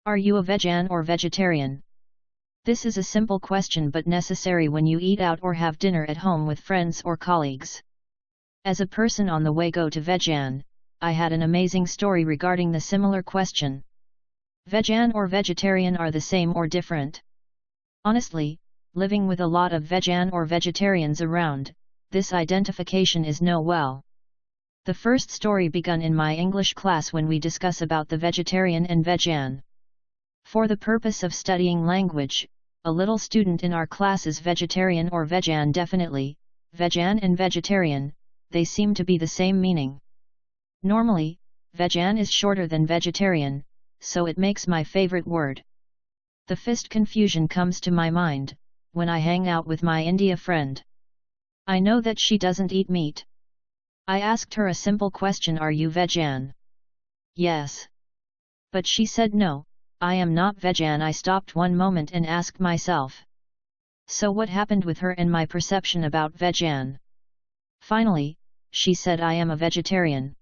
Are you a vegan or vegetarian? This is a simple question but necessary when you eat out or have dinner at home with friends or colleagues. As a person on the way go to vegan, I had an amazing story regarding the similar question. Vegan or vegetarian are the same or different? Honestly, living with a lot of vegan or vegetarians around, this identification is no well. The first story begun in my English class when we discuss about the vegetarian and vegan. For the purpose of studying language, a little student in our class is vegetarian or vegan definitely, vegan and vegetarian, they seem to be the same meaning. Normally, vegan is shorter than vegetarian, so it makes my favorite word. The first confusion comes to my mind, when I hang out with my India friend. I know that she doesn't eat meat. I asked her a simple question, are you vegan? Yes. But she said no, I am not vegan. I stopped one moment and asked myself. So what happened with her and my perception about vegan? Finally, she said I am a vegetarian.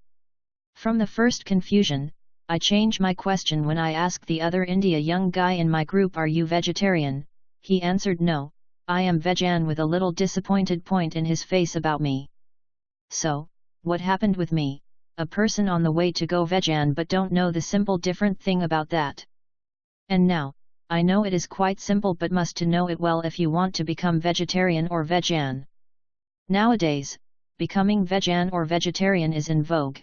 From the first confusion, I changed my question when I asked the other India young guy in my group, are you vegetarian? He answered no, I am vegan, with a little disappointed point in his face about me. So, what happened with me, a person on the way to go vegan but don't know the simple different thing about that? And now, I know it is quite simple but must to know it well if you want to become vegetarian or vegan. Nowadays, becoming vegan or vegetarian is in vogue.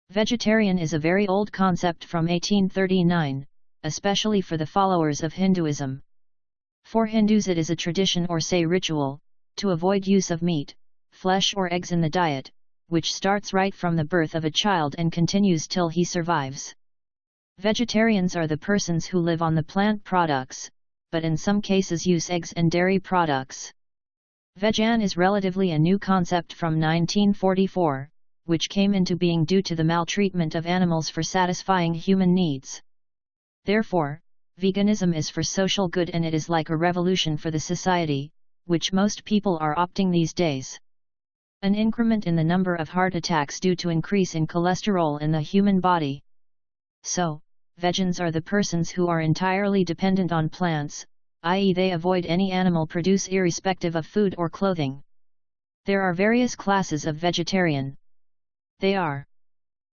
Vegetarian is a very old concept from 1839, especially for the followers of Hinduism. For Hindus it is a tradition or say ritual, to avoid use of meat, flesh or eggs in the diet, which starts right from the birth of a child and continues till he survives. Vegetarians are the persons who live on the plant products, but in some cases use eggs and dairy products. Vegan is relatively a new concept from 1944, which came into being due to the maltreatment of animals for satisfying human needs. Therefore, veganism is for social good and it is like a revolution for the society, which most people are opting these days. An increment in the number of heart attacks due to increase in cholesterol in the human body. So, vegans are the persons who are entirely dependent on plants, i.e. they avoid any animal produce irrespective of food or clothing. There are various classes of vegetarian. They are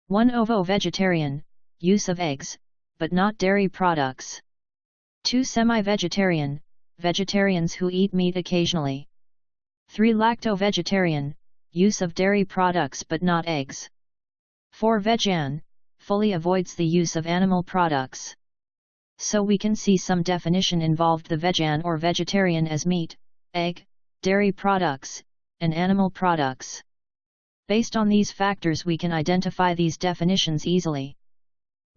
1. Ovo-vegetarian, use of eggs, but not dairy products. 2. Semi-vegetarian, vegetarians who eat meat occasionally. 3. Lacto-vegetarian, use of dairy products but not eggs. 4. Vegan, fully avoids the use of animal products. So we can see some definition involved the vegan or vegetarian as meat, egg, dairy products, and animal products. Based on these factors we can identify these definitions easily.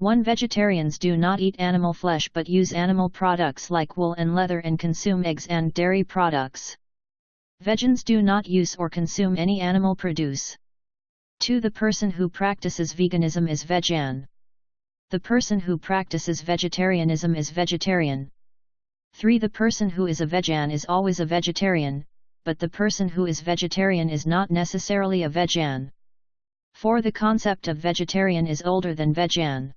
1. Vegetarians do not eat animal flesh but use animal products like wool and leather and consume eggs and dairy products. Vegans do not use or consume any animal produce. 2. The person who practices veganism is vegan. The person who practices vegetarianism is vegetarian. 3. The person who is a vegan is always a vegetarian, but the person who is vegetarian is not necessarily a vegan. 4. The concept of vegetarian is older than vegan.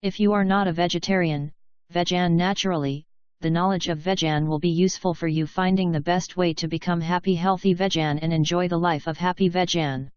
If you are not a vegetarian, vegan naturally, the knowledge of vegan will be useful for you finding the best way to become happy healthy vegan and enjoy the life of happy vegan.